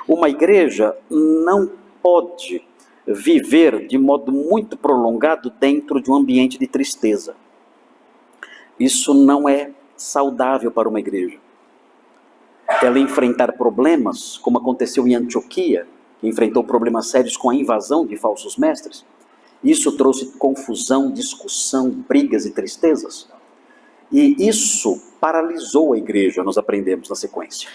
Uma igreja não pode viver de modo muito prolongado dentro de um ambiente de tristeza. Isso não é saudável para uma igreja. Ela enfrentar problemas, como aconteceu em Antioquia, que enfrentou problemas sérios com a invasão de falsos mestres. Isso trouxe confusão, discussão, brigas e tristezas. E isso paralisou a igreja, nós aprendemos na sequência.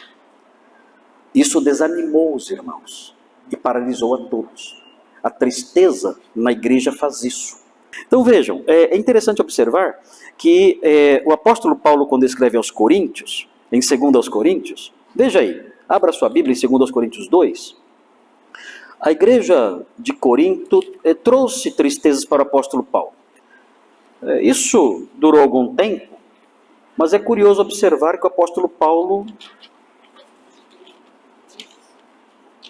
Isso desanimou os irmãos e paralisou a todos. A tristeza na igreja faz isso. Então vejam, é interessante observar que o apóstolo Paulo, quando escreve aos Coríntios, em 2 aos Coríntios, veja aí, abra sua Bíblia em 2 aos Coríntios 2, a igreja de Corinto trouxe tristezas para o apóstolo Paulo. Isso durou algum tempo, mas é curioso observar que o apóstolo Paulo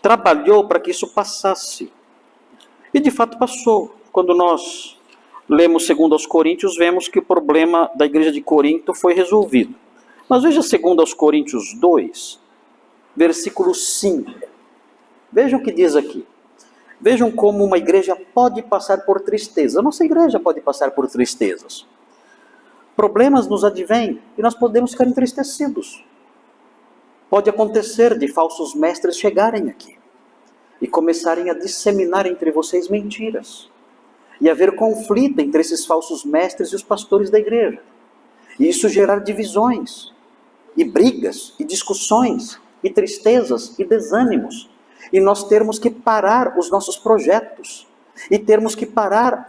trabalhou para que isso passasse. E de fato passou. Quando nós lemos 2 aos Coríntios, vemos que o problema da igreja de Corinto foi resolvido. Mas veja 2 aos Coríntios 2, versículo 5. Vejam o que diz aqui. Vejam como uma igreja pode passar por tristeza. A nossa igreja pode passar por tristezas. Problemas nos advêm e nós podemos ficar entristecidos. Pode acontecer de falsos mestres chegarem aqui e começarem a disseminar entre vocês mentiras. E haver conflito entre esses falsos mestres e os pastores da igreja. E isso gerar divisões, e brigas, e discussões, e tristezas, e desânimos. E nós termos que parar os nossos projetos. E termos que parar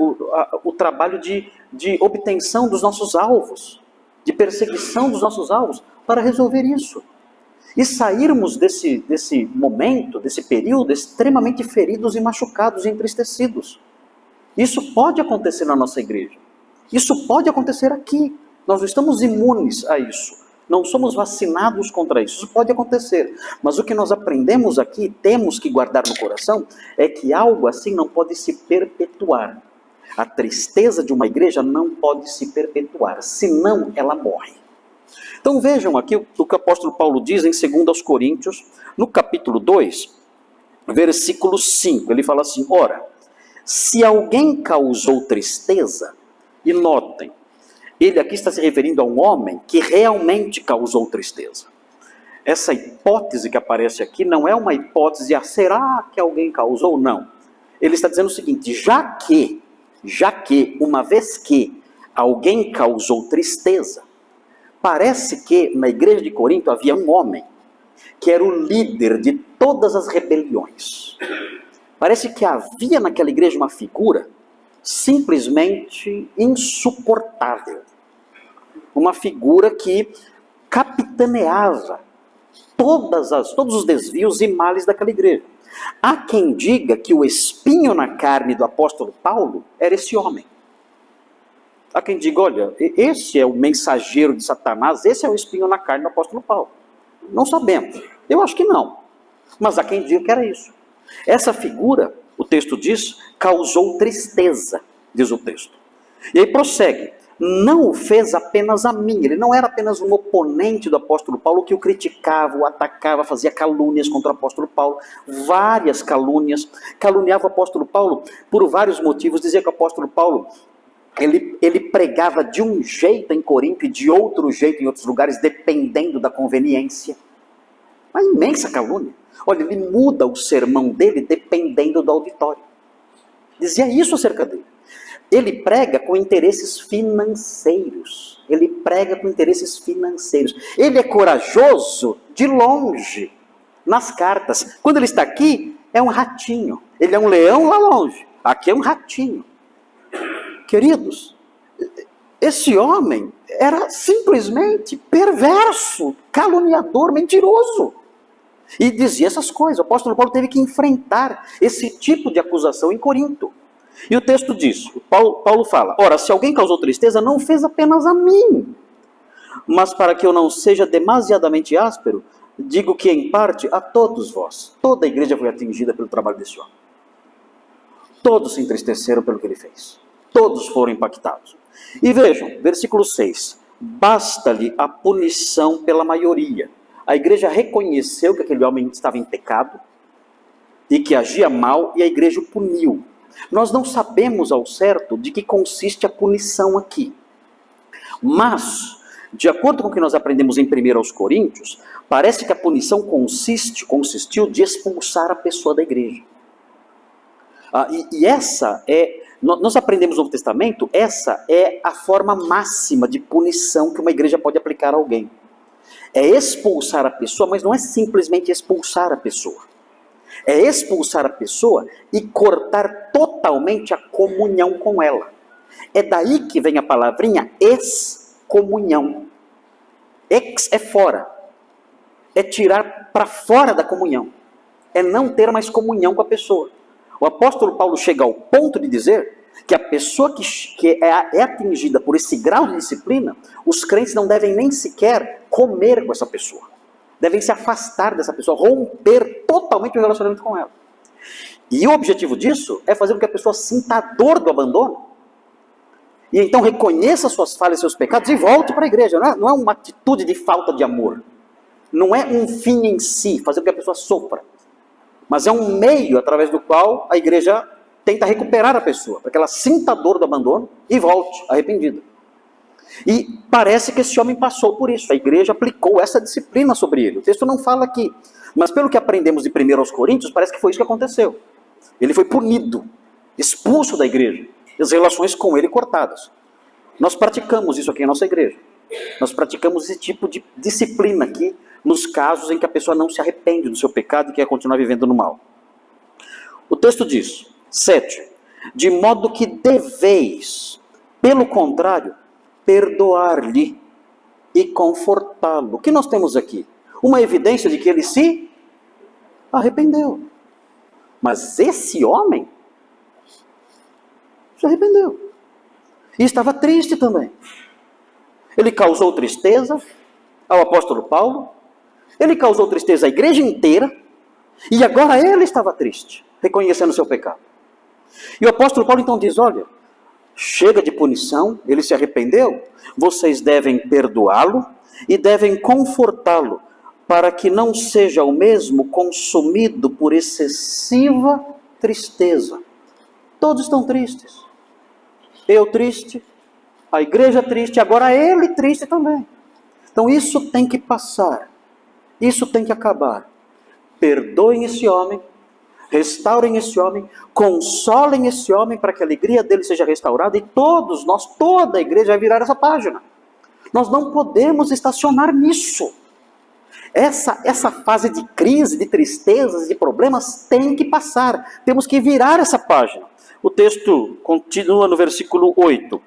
o trabalho de obtenção dos nossos alvos. De perseguição dos nossos alvos, para resolver isso. E sairmos desse momento, desse período, extremamente feridos e machucados e entristecidos. Isso pode acontecer na nossa igreja. Isso pode acontecer aqui. Nós não estamos imunes a isso. Não somos vacinados contra isso. Isso pode acontecer. Mas o que nós aprendemos aqui, temos que guardar no coração, é que algo assim não pode se perpetuar. A tristeza de uma igreja não pode se perpetuar, senão ela morre. Então vejam aqui o que o apóstolo Paulo diz em 2 aos Coríntios, no capítulo 2, versículo 5. Ele fala assim: ora, se alguém causou tristeza, e notem, ele aqui está se referindo a um homem que realmente causou tristeza. Essa hipótese que aparece aqui não é uma hipótese, será que alguém causou? Não. Ele está dizendo o seguinte: já que, uma vez que alguém causou tristeza, parece que na igreja de Corinto havia um homem que era o líder de todas as rebeliões. Parece que havia naquela igreja uma figura simplesmente insuportável. Uma figura que capitaneava todos os desvios e males daquela igreja. Há quem diga que o espinho na carne do apóstolo Paulo era esse homem. Há quem diga, olha, esse é o mensageiro de Satanás, esse é o espinho na carne do apóstolo Paulo. Não sabemos. Eu acho que não. Mas há quem diga que era isso. Essa figura, o texto diz, causou tristeza, diz o texto. E aí prossegue. Não o fez apenas a mim. Ele não era apenas um oponente do apóstolo Paulo que o criticava, o atacava, fazia calúnias contra o apóstolo Paulo. Várias calúnias. Caluniava o apóstolo Paulo por vários motivos. Dizia que o apóstolo Paulo ele pregava de um jeito em Corinto e de outro jeito em outros lugares, dependendo da conveniência. Uma imensa calúnia. Olha, ele muda o sermão dele dependendo do auditório. Dizia isso acerca dele. Ele prega com interesses financeiros. Ele prega com interesses financeiros. Ele é corajoso de longe nas cartas. Quando ele está aqui, é um ratinho. Ele é um leão lá longe. Aqui é um ratinho. Queridos, esse homem era simplesmente perverso, caluniador, mentiroso. E dizia essas coisas. O apóstolo Paulo teve que enfrentar esse tipo de acusação em Corinto. E o texto diz, Paulo fala, ora, se alguém causou tristeza, não fez apenas a mim, mas para que eu não seja demasiadamente áspero, digo que em parte a todos vós. Toda a igreja foi atingida pelo trabalho desse homem. Todos se entristeceram pelo que ele fez. Todos foram impactados. E vejam, versículo 6, basta-lhe a punição pela maioria. A igreja reconheceu que aquele homem estava em pecado, e que agia mal e a igreja o puniu. Nós não sabemos ao certo de que consiste a punição aqui. Mas, de acordo com o que nós aprendemos em 1 Coríntios, parece que a punição consistiu de expulsar a pessoa da igreja. Essa é, nós aprendemos no Novo Testamento, essa é a forma máxima de punição que uma igreja pode aplicar a alguém. É expulsar a pessoa, mas não é simplesmente expulsar a pessoa. É expulsar a pessoa e cortar totalmente a comunhão com ela. É daí que vem a palavrinha excomunhão. Ex é fora. É tirar para fora da comunhão. É não ter mais comunhão com a pessoa. O apóstolo Paulo chega ao ponto de dizer que a pessoa que é atingida por esse grau de disciplina, os crentes não devem nem sequer comer com essa pessoa. Devem se afastar dessa pessoa, romper totalmente o relacionamento com ela. E o objetivo disso é fazer com que a pessoa sinta a dor do abandono, e então reconheça suas falhas e seus pecados e volte para a igreja. Não é uma atitude de falta de amor. Não é um fim em si, fazer com que a pessoa sofra. Mas é um meio através do qual a igreja tenta recuperar a pessoa, para que ela sinta a dor do abandono e volte arrependida. E parece que esse homem passou por isso. A igreja aplicou essa disciplina sobre ele. O texto não fala aqui, mas pelo que aprendemos de 1 Coríntios, parece que foi isso que aconteceu. Ele foi punido, expulso da igreja, e as relações com ele cortadas. Nós praticamos isso aqui em nossa igreja. Nós praticamos esse tipo de disciplina aqui, nos casos em que a pessoa não se arrepende do seu pecado e quer continuar vivendo no mal. O texto diz, 7, de modo que deveis, pelo contrário, perdoar-lhe e confortá-lo. O que nós temos aqui? Uma evidência de que ele se arrependeu. Mas esse homem se arrependeu. E estava triste também. Ele causou tristeza ao apóstolo Paulo, ele causou tristeza à igreja inteira, e agora ele estava triste, reconhecendo o seu pecado. E o apóstolo Paulo então diz, olha, chega de punição, ele se arrependeu, vocês devem perdoá-lo e devem confortá-lo, para que não seja o mesmo consumido por excessiva tristeza. Todos estão tristes. Eu triste, a igreja triste, agora ele triste também. Então isso tem que passar, isso tem que acabar. Perdoem esse homem, restaurem esse homem, consolem esse homem para que a alegria dele seja restaurada, e todos nós, toda a igreja vai virar essa página. Nós não podemos estacionar nisso. Essa fase de crise, de tristezas, de problemas tem que passar. Temos que virar essa página. O texto continua no versículo 8.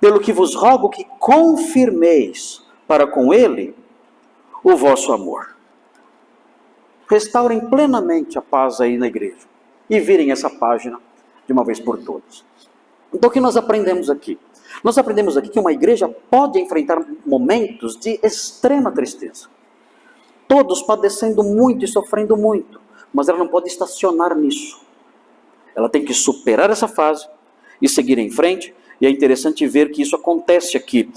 Pelo que vos rogo que confirmeis para com ele o vosso amor. Restaurem plenamente a paz aí na igreja e virem essa página de uma vez por todas. Então o que nós aprendemos aqui? Nós aprendemos aqui que uma igreja pode enfrentar momentos de extrema tristeza. Todos padecendo muito e sofrendo muito, mas ela não pode estacionar nisso. Ela tem que superar essa fase e seguir em frente, e é interessante ver que isso acontece aqui.